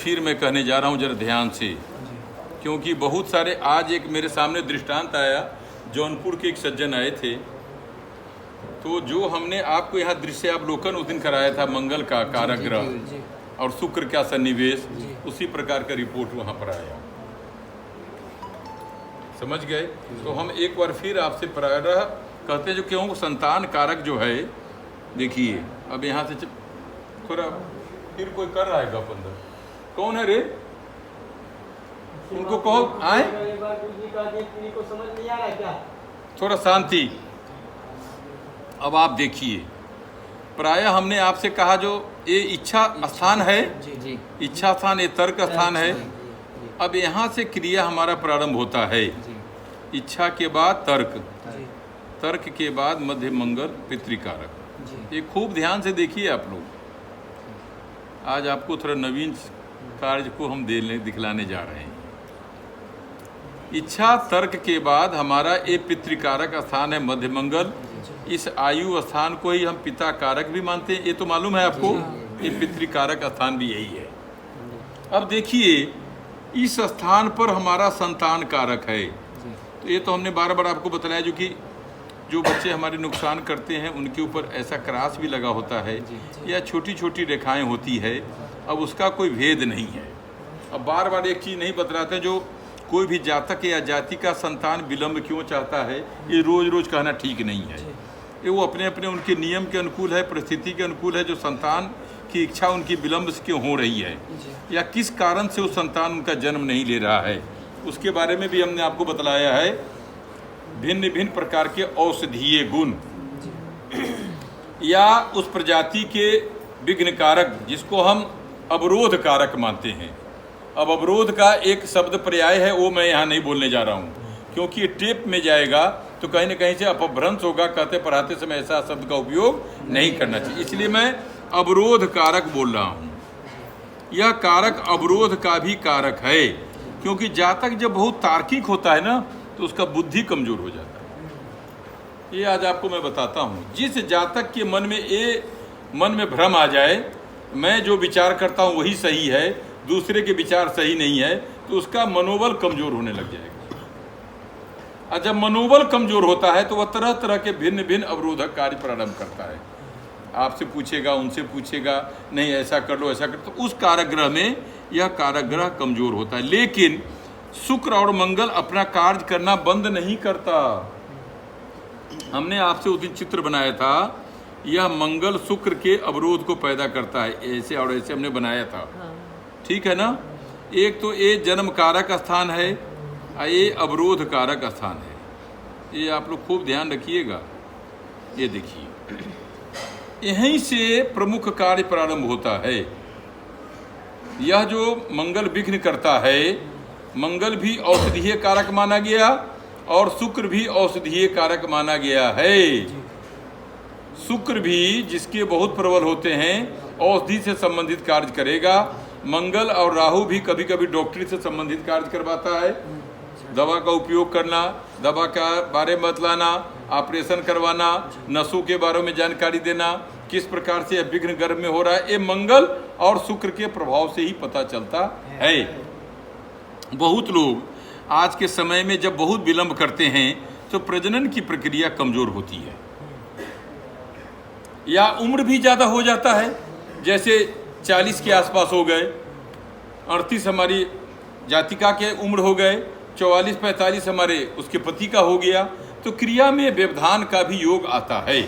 फिर मैं कहने जा रहा हूँ, जरा ध्यान से, क्योंकि बहुत सारे आज एक मेरे सामने दृष्टांत आया, जौनपुर के एक सज्जन आए थे, तो जो हमने आपको यहाँ दृश्य अवलोकन उस दिन कराया था मंगल का कारक ग्रह और शुक्र का सन्निवेश, उसी प्रकार का रिपोर्ट वहाँ पर आया, समझ गए। तो हम एक बार फिर आपसे प्रारंभ कहते हैं, जो क्यों संतान कारक जो है, देखिए अब यहाँ से थोड़ा फिर कोई कर रहा है गप अंदर, कौन है रे, उनको कहो आए, समझ नहीं आ रहा है क्या? थोड़ा शांति। अब आप देखिए, प्रायः हमने आपसे कहा जो ये इच्छा स्थान है, इच्छा स्थान, ये तर्क स्थान है। अब यहाँ से क्रिया हमारा प्रारंभ होता है, इच्छा के बाद तर्क, तर्क के बाद मध्य मंगल पितृकारक। ये खूब ध्यान से देखिए आप लोग, आज आपको थोड़ा नवीन कार्य को हम दिखलाने जा रहे हैं। इच्छा तर्क के बाद हमारा ये पितृकारक स्थान है मध्य मंगल। इस आयु स्थान को ही हम पिता कारक भी मानते हैं, ये तो मालूम है आपको, ये पितृकारक स्थान भी यही है। अब देखिए, इस स्थान पर हमारा संतान कारक है, तो ये तो हमने बार बार आपको बताया, जो कि जो बच्चे हमारे नुकसान करते हैं उनके ऊपर ऐसा क्रास भी लगा होता है, या छोटी छोटी रेखाएं होती है, अब उसका कोई भेद नहीं है। अब बार बार एक चीज़ नहीं बतलाते, जो कोई भी जातक या जाति का संतान विलम्ब क्यों चाहता है, ये रोज रोज कहना ठीक नहीं है। ये वो अपने अपने उनके नियम के अनुकूल है, परिस्थिति के अनुकूल है, जो संतान की इच्छा उनकी विलम्ब से क्यों हो रही है, या किस कारण से वो संतान उनका जन्म नहीं ले रहा है, उसके बारे में भी हमने आपको बतलाया है। भिन्न भिन्न प्रकार के औषधीय गुण या उस प्रजाति के विघ्न कारक, जिसको हम अवरोध कारक मानते हैं। अब अवरोध का एक शब्द पर्याय है, वो मैं यहाँ नहीं बोलने जा रहा हूँ, क्योंकि ये टेप में जाएगा तो कहीं ना कहीं से अपभ्रंश होगा, कहते पढ़ाते समय ऐसा शब्द का उपयोग नहीं करना चाहिए, इसलिए मैं अवरोध कारक बोल रहा हूँ। यह कारक अवरोध का भी कारक है, क्योंकि जातक जब बहुत तार्किक होता है ना, तो उसका बुद्धि कमजोर हो जाता है। ये आज आपको मैं बताता हूँ, जिस जातक के मन में भ्रम आ जाए, मैं जो विचार करता हूँ वही सही है, दूसरे के विचार सही नहीं है, तो उसका मनोबल कमजोर होने लग जाएगा। और जब मनोबल कमजोर होता है तो वह तरह तरह के भिन्न भिन्न अवरोधक कार्य प्रारंभ करता है। आपसे पूछेगा, उनसे पूछेगा, नहीं ऐसा कर लो, ऐसा कर, तो उस कारक में यह कारक ग्रह कमजोर होता है। लेकिन शुक्र और मंगल अपना कार्य करना बंद नहीं करता। हमने आपसे उस दिन चित्र बनाया था, यह मंगल शुक्र के अवरोध को पैदा करता है, ऐसे और ऐसे हमने बनाया था, ठीक है ना। एक तो ये जन्म कारक स्थान है, ये अवरोध कारक स्थान है। ये आप लोग खूब ध्यान रखिएगा। ये देखिए, यहीं से प्रमुख कार्य प्रारंभ होता है। यह जो मंगल विघ्न करता है, मंगल भी औषधीय कारक माना गया और शुक्र भी औषधीय कारक माना गया है। शुक्र भी जिसके बहुत प्रबल होते हैं, औषधि से संबंधित कार्य करेगा। मंगल और राहु भी कभी कभी डॉक्टरी से संबंधित कार्य करवाता है, दवा का उपयोग करना, दवा का बारे में बतलाना, ऑपरेशन करवाना, नसों के बारे में जानकारी देना, किस प्रकार से यह विघ्न गर्भ में हो रहा है, ये मंगल और शुक्र के प्रभाव से ही पता चलता है। बहुत लोग आज के समय में जब बहुत विलंब करते हैं तो प्रजनन की प्रक्रिया कमजोर होती है, या उम्र भी ज़्यादा हो जाता है, जैसे 40 के आसपास हो गए, 38 हमारी जातिका के उम्र हो गए, 44-45 हमारे उसके पति का हो गया, तो क्रिया में व्यवधान का भी योग आता है।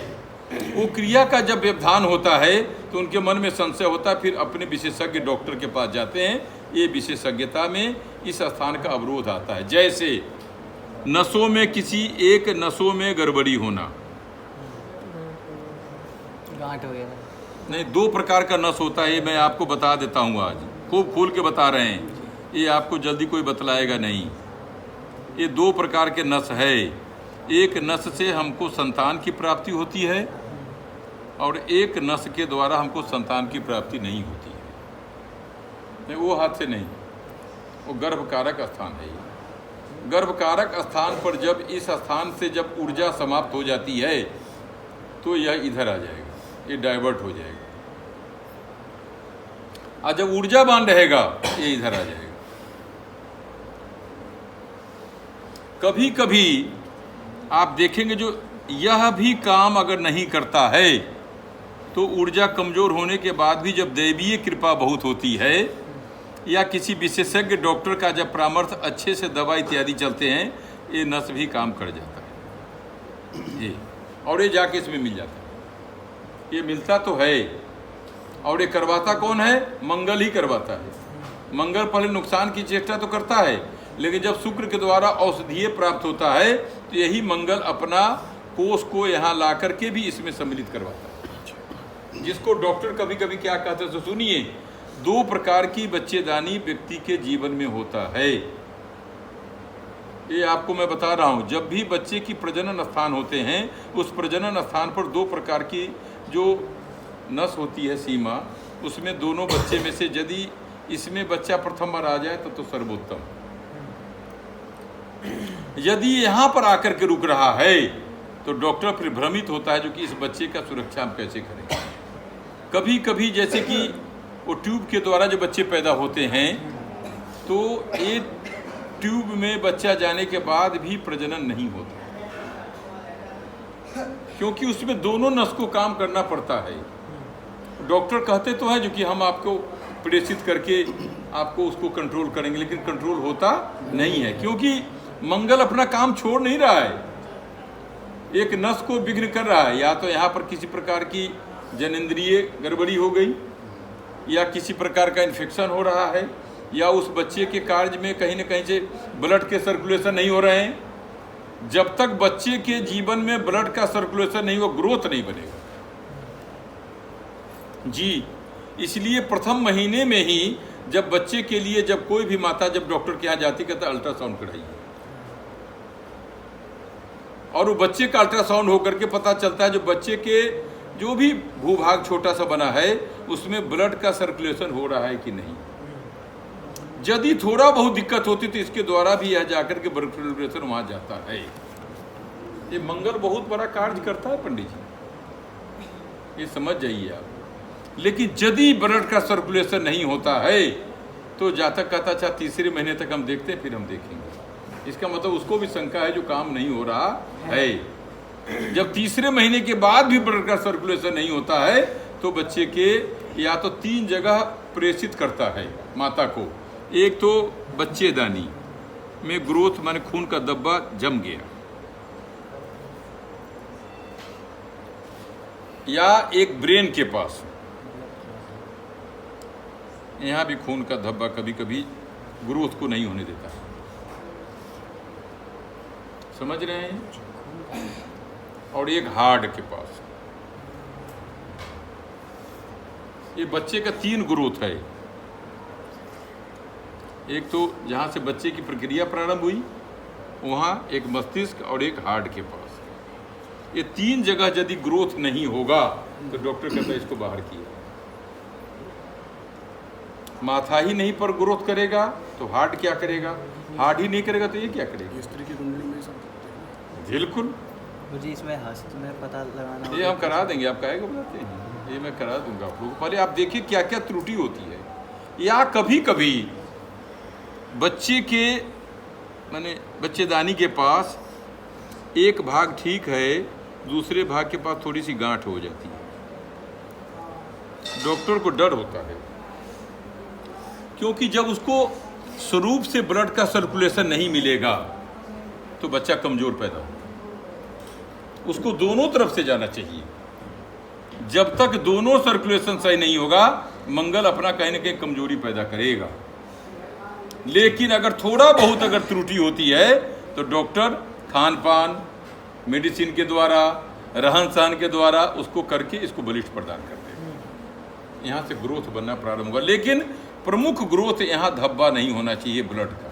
वो क्रिया का जब व्यवधान होता है तो उनके मन में संशय होता है, फिर अपने विशेषज्ञ डॉक्टर के पास जाते हैं। ये विशेषज्ञता में इस स्थान का अवरोध आता है। जैसे नसों में किसी एक नसों में गड़बड़ी होना, गांठ हो गया नहीं, 2 प्रकार का नस होता है, ये मैं आपको बता देता हूँ, आज खूब खोल के बता रहे हैं, ये आपको जल्दी कोई बतलाएगा नहीं। ये 2 प्रकार के नस है। एक नस से हमको संतान की प्राप्ति होती है और एक नस के द्वारा हमको संतान की प्राप्ति नहीं होती है। नहीं, वो हाथ से नहीं, वो गर्भकारक स्थान है। गर्भकारक स्थान पर जब इस स्थान से जब ऊर्जा समाप्त हो जाती है तो यह इधर आ जाएगा, ये डाइवर्ट हो जाएगा। और जब ऊर्जावान रहेगा ये इधर आ जाएगा। कभी कभी आप देखेंगे जो यह भी काम अगर नहीं करता है तो ऊर्जा कमजोर होने के बाद भी जब दैवीय कृपा बहुत होती है या किसी विशेषज्ञ डॉक्टर का जब परामर्श अच्छे से दवा इत्यादि चलते हैं, ये नस भी काम कर जाता है ये, और ये जाके इसमें मिल जाता है। ये मिलता तो है, और ये करवाता कौन है? मंगल ही करवाता है। मंगल पहले नुकसान की चेष्टा तो करता है, लेकिन जब शुक्र के द्वारा औषधीय प्राप्त होता है तो यही मंगल अपना कोष को यहाँ ला करके भी इसमें सम्मिलित करवाता है। जिसको डॉक्टर कभी कभी क्या कहते हैं, तो सुनिए, 2 प्रकार की बच्चेदानी व्यक्ति के जीवन में होता है। ये आपको मैं बता रहा हूँ, जब भी बच्चे की प्रजनन स्थान होते हैं उस प्रजनन स्थान पर 2 प्रकार की जो नस होती है सीमा, उसमें दोनों बच्चे में से यदि इसमें बच्चा प्रथम बार आ जाए तो सर्वोत्तम। यदि यहाँ पर आकर के रुक रहा है तो डॉक्टर फिर भ्रमित होता है जो कि इस बच्चे का सुरक्षा हम कैसे करें। कभी कभी जैसे कि वो ट्यूब के द्वारा जो बच्चे पैदा होते हैं तो एक ट्यूब में बच्चा जाने के बाद भी प्रजनन नहीं होता, क्योंकि उसमें दोनों नस को काम करना पड़ता है। डॉक्टर कहते तो हैं जो कि हम आपको प्रेषित करके आपको उसको कंट्रोल करेंगे, लेकिन कंट्रोल होता नहीं है, क्योंकि मंगल अपना काम छोड़ नहीं रहा है, एक नस को विघ्न कर रहा है। या तो यहाँ पर किसी प्रकार की जनेंद्रिय गड़बड़ी हो गई, या किसी प्रकार का इन्फेक्शन हो रहा है, या उस बच्चे के कार्य में कहीं न कहीं से ब्लड के सर्कुलेशन नहीं हो रहे हैं। जब तक बच्चे के जीवन में ब्लड का सर्कुलेशन नहीं हो, ग्रोथ नहीं बनेगा जी। इसलिए प्रथम महीने में ही जब बच्चे के लिए, जब कोई भी माता जब डॉक्टर के यहाँ जाती कहता अल्ट्रासाउंड कराइए, और वो बच्चे का अल्ट्रासाउंड होकर के पता चलता है जो बच्चे के जो भी भूभाग छोटा सा बना है उसमें ब्लड का सर्कुलेशन हो रहा है कि नहीं। यदि थोड़ा बहुत दिक्कत होती तो इसके द्वारा भी यह जाकर के ब्लड सर्कुलेशन वहां जाता है। ये मंगल बहुत बड़ा कार्य करता है पंडित जी, ये समझ जाइए आप। लेकिन यदि ब्लड का सर्कुलेशन नहीं होता है तो जातक कहता अच्छा 3 महीने तक हम देखते हैं, फिर हम देखेंगे। इसका मतलब उसको भी शंका है जो काम नहीं हो रहा है। जब 3 महीने के बाद भी ब्लड का सर्कुलेशन नहीं होता है तो बच्चे के या तो 3 जगह प्रेषित करता है माता को। एक तो बच्चेदानी में ग्रोथ माने खून का धब्बा जम गया, या एक ब्रेन के पास, यहाँ भी खून का धब्बा कभी कभी ग्रोथ को नहीं होने देता, समझ रहे हैं। और एक हार्ट के पास, ये बच्चे का 3 ग्रोथ है। एक तो जहाँ से बच्चे की प्रक्रिया प्रारंभ हुई वहाँ, एक मस्तिष्क और एक हार्ट के पास। ये 3 जगह यदि ग्रोथ नहीं होगा तो डॉक्टर कहता है इसको बाहर किया। माथा ही नहीं पर ग्रोथ करेगा तो हार्ट क्या करेगा, हार्ट ही नहीं करेगा तो ये क्या करेगा। स्त्री की कुंडली में सब बिल्कुल जी, इसमें हस्त में पता लगाना, ये हम करा देंगे। आप काहे को बुलाते हैं, ये मैं करा दूंगा आप लोगों को। पहले आप देखिए क्या क्या त्रुटि होती है। या कभी कभी बच्चे के माने बच्चेदानी के पास एक भाग ठीक है, दूसरे भाग के पास थोड़ी सी गांठ हो जाती है। डॉक्टर को डर होता है, क्योंकि जब उसको स्वरूप से ब्लड का सर्कुलेशन नहीं मिलेगा तो बच्चा कमजोर पैदा होगा। उसको दोनों तरफ से जाना चाहिए। जब तक दोनों सर्कुलेशन सही नहीं होगा मंगल अपना कहीं ना कहीं कमजोरी पैदा करेगा। लेकिन अगर थोड़ा बहुत अगर त्रुटि होती है तो डॉक्टर खान पान, मेडिसिन के द्वारा, रहन सहन के द्वारा उसको करके इसको बलिष्ठ प्रदान करते हैं। यहाँ से ग्रोथ बनना प्रारंभ होगा। लेकिन प्रमुख ग्रोथ यहाँ धब्बा नहीं होना चाहिए ब्लड का।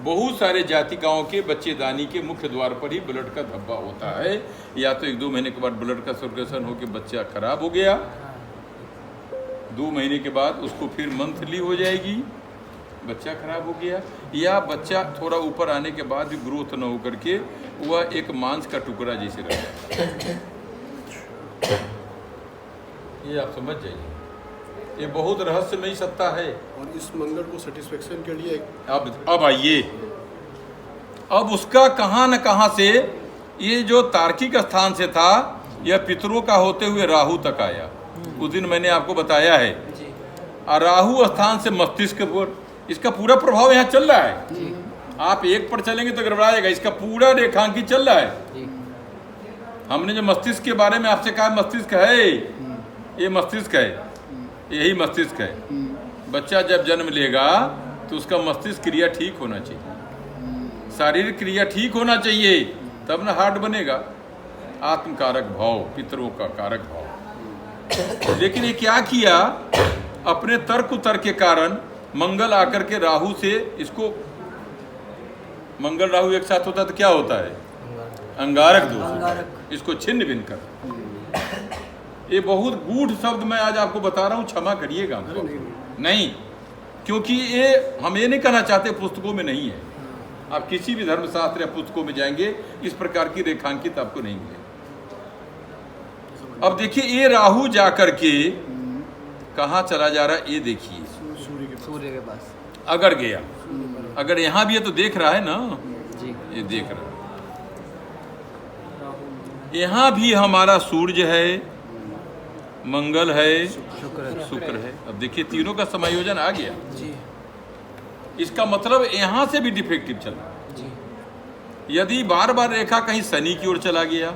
बहुत सारे जातिकाओं के बच्चेदानी के मुख्य द्वार पर ही ब्लड का धब्बा होता है। या तो 1-2 महीने के बाद ब्लड का सर्कुलेशन होकर बच्चा खराब हो गया, 2 महीने के बाद उसको फिर मंथली हो जाएगी, बच्चा खराब हो गया, या बच्चा थोड़ा ऊपर आने के बाद भी ग्रोथ न हो करके वह एक मांस का टुकड़ा जैसे रह जाता है। ये आप समझ जाइए। ये बहुत रहस्यमयी सत्ता है। और इस मंगल को सेटिस्फेक्शन के लिए अब आइए, अब उसका कहाँ न कहाँ से ये जो तार्किक स्थान से था यह पितरों का होते हुए राहु तक आया। उस दिन मैंने आपको बताया है, और राहु स्थान से मस्तिष्क पर इसका पूरा प्रभाव यहाँ चल रहा है। आप एक पर चलेंगे तो गड़बड़ाएगा, इसका पूरा रेखांकित चल रहा है। हमने जो मस्तिष्क के बारे में आपसे कहा मस्तिष्क है, ये मस्तिष्क है, यही मस्तिष्क है। बच्चा जब जन्म लेगा तो उसका मस्तिष्क क्रिया ठीक होना चाहिए, शारीरिक क्रिया ठीक होना चाहिए, तब ना हार्ट बनेगा। आत्म कारक भाव, पितरों का कारक भाव। लेकिन ये क्या किया, अपने तर्क उतर्क के कारण मंगल आकर के राहु से इसको, मंगल राहु एक साथ होता तो क्या होता है, अंगारक दोष, इसको छिन्न भिन्न कर। ये बहुत गूढ़ शब्द मैं आज आपको बता रहा हूँ, क्षमा करिएगा हमको। नहीं, क्योंकि ये हम ये नहीं कहना चाहते, पुस्तकों में नहीं है। आप किसी भी धर्मशास्त्र या पुस्तकों में जाएंगे इस प्रकार की रेखांकित आपको नहीं मिलेगी। अब देखिए ये राहु जाकर के कहाँ चला जा रहा है, ये देखिए सूर्य के पास अगर गया, अगर यहाँ भी है तो देख रहा है ना जी, ये देख रहा है। यहाँ भी हमारा सूर्य है, मंगल है, शुक्र है। अब देखिए तीनों का समायोजन आ गया जी। इसका मतलब यहाँ से भी डिफेक्टिव चल रहा है जी। यदि बार बार रेखा कहीं शनि की ओर चला गया,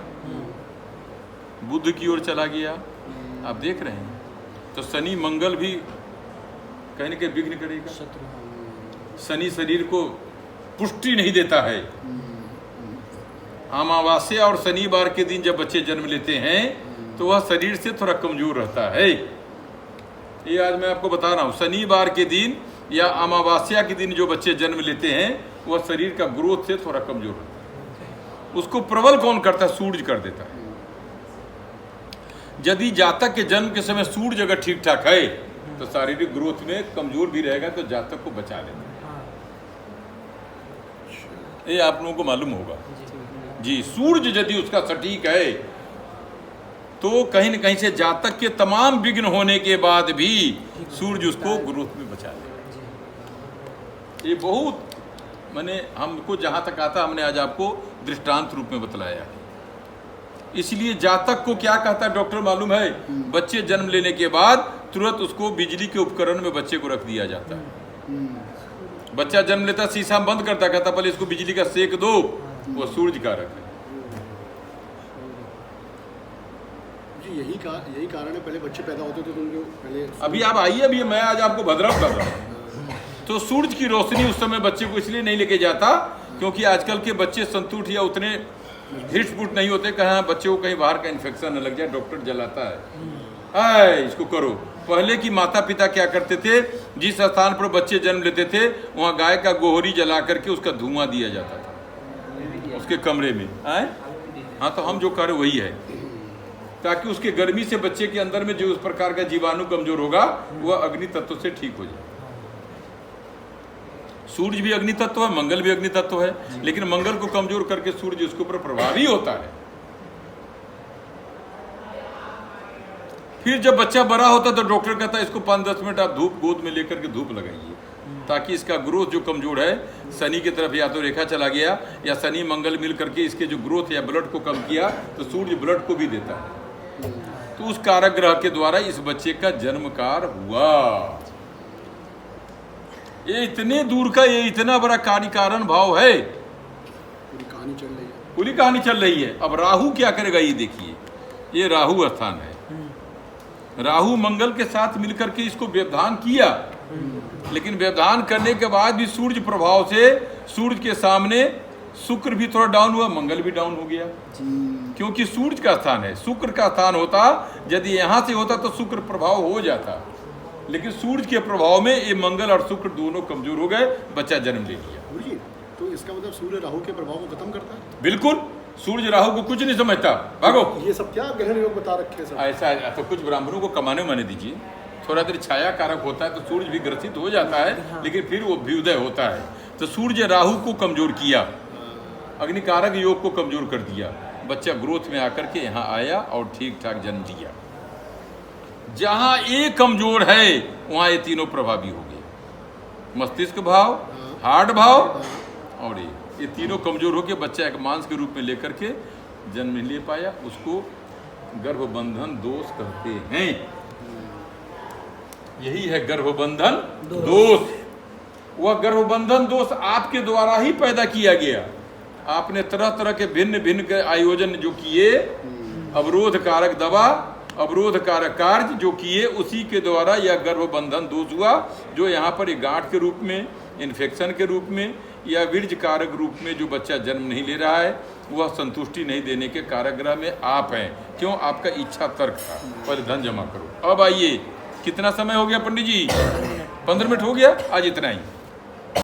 बुध की ओर चला गया, आप देख रहे हैं, तो शनि मंगल भी कहीं न कहीं विघ्न करेगा। शनि शरीर को पुष्टि नहीं देता है। अमावास्या और शनिवार के दिन जब बच्चे जन्म लेते हैं तो वह शरीर से थोड़ा कमजोर रहता है। ये आज मैं आपको बता रहा हूँ, शनिवार के दिन या अमावास्या के दिन जो बच्चे जन्म लेते हैं वह शरीर का ग्रोथ से थोड़ा कमजोर रहता है। उसको प्रबल कौन करता है, सूर्य कर देता है। यदि जातक के जन्म के समय सूर्य अगर ठीक ठाक है तो शारीरिक ग्रोथ में कमजोर भी रहेगा, तो जातक को बचा लेता है। ये आप लोगों को मालूम होगा जी। सूर्य यदि उसका सटीक है तो कहीं न कहीं से जातक के तमाम विघ्न होने के बाद भी सूर्य उसको ग्रोथ में बचा लेगा। ये बहुत मैंने हमको जहाँ तक आता हमने आज आपको दृष्टांत रूप में बतलाया है। इसलिए जातक को क्या कहता है डॉक्टर मालूम है, बच्चे जन्म लेने के बाद तुरंत उसको बिजली के उपकरण में बच्चे को रख दिया जाता है। बच्चा जन्म लेता शीशा बंद करता, कहता पहले इसको बिजली का सेक दो, वो सूर्य कारक है जी। यही कारण है, पहले बच्चे पैदा होते थे तो उनको पहले अभी आप आइए, अभी मैं आज आपको भद्रम कर रहा हूँ। तो सूर्य की रोशनी उस समय बच्चे को इसलिए नहीं लेके जाता क्योंकि आजकल के बच्चे संतुष्ट या उतने हिट-फुट नहीं होते, कहाँ बच्चे को कहीं बाहर का इन्फेक्शन न लग जाए, डॉक्टर जलाता है इसको करो। पहले की माता पिता क्या करते थे, जिस स्थान पर बच्चे जन्म लेते थे वहाँ गाय का गोहरी जला करके उसका धुआं दिया जाता था उसके कमरे में। हाँ, तो हम जो कर वही है, ताकि उसके गर्मी से बच्चे के अंदर में जो उस प्रकार का जीवाणु कमजोर होगा वह अग्नि तत्व से ठीक हो जाए। सूर्य भी अग्नि तत्व है, मंगल भी अग्नि तत्व है, लेकिन मंगल को कमजोर करके सूर्य उसके ऊपर प्रभावी होता है। फिर जब बच्चा बड़ा होता है तो डॉक्टर कहता है इसको 5-10 मिनट आप धूप गोद में लेकर के धूप लगाइए, ताकि इसका ग्रोथ जो कमजोर है, शनि की तरफ या तो रेखा चला गया या शनि मंगल मिल करके इसके जो ग्रोथ या ब्लड को कम किया, तो सूर्य ब्लड को भी देता है। तो उस कारक ग्रह के द्वारा इस बच्चे का जन्मकार हुआ। ये इतने दूर का, ये इतना बड़ा कार्य कारण भाव है। पूरी कहानी चल रही है, पूरी कहानी चल रही है। अब राहु क्या करेगा, ये देखिए, ये राहु स्थान है। राहु मंगल के साथ मिलकर के इसको व्यवधान किया, लेकिन व्यवधान करने के बाद भी सूर्य प्रभाव से सूर्य के सामने शुक्र भी थोड़ा डाउन हुआ, मंगल भी डाउन हो गया, क्योंकि सूर्य का स्थान है। शुक्र का स्थान होता, यदि यहाँ से होता तो शुक्र प्रभाव हो जाता, लेकिन सूर्य के प्रभाव में ये मंगल और शुक्र दोनों कमजोर हो गए, बच्चा जन्म ले लिया। गुरुजी, तो इसका मतलब सूर्य राहु के प्रभाव को खत्म करता है? बिल्कुल, सूर्य राहु को कुछ नहीं समझता। भागो, ये सब क्या ग्रहण योग बता रखे हैं सर? ऐसा तो कुछ ब्राह्मणों को कमाने माने दीजिए, थोड़ा देर छाया कारक होता है तो सूर्य भी ग्रसित हो जाता है, लेकिन फिर वो अभ्युदय होता है। तो सूर्य राहु को कमजोर किया, अग्निकारक योग को कमजोर कर दिया, बच्चा ग्रोथ में आकर के यहाँ आया और ठीक ठाक जन्म दिया। जहां एक कमजोर है वहां ये तीनों प्रभावी हो गए, मस्तिष्क भाव, हार्ट भाव और ये तीनों कमजोर होकर बच्चा एक मांस के रूप में लेकर के जन्म नहीं ले पाया, उसको गर्भबंधन दोष कहते हैं। यही है गर्भबंधन दोष। वह गर्भबंधन दोष आपके द्वारा ही पैदा किया गया। आपने तरह तरह के भिन्न भिन्न के आयोजन जो किए, अवरोध कारक दवा, अवरोध कारक कार्य जो किए, उसी के द्वारा यह गर्भबंधन दोष हुआ, जो यहाँ पर एक गांठ के रूप में, इन्फेक्शन के रूप में या वीर्ज कारक रूप में जो बच्चा जन्म नहीं ले रहा है, वह संतुष्टि नहीं देने के कारक ग्रह में आप हैं। क्यों? आपका इच्छा तर्क था। पहले धन जमा करो। अब आइए, कितना समय हो गया पंडित जी? 15 मिनट हो गया। आज इतना ही।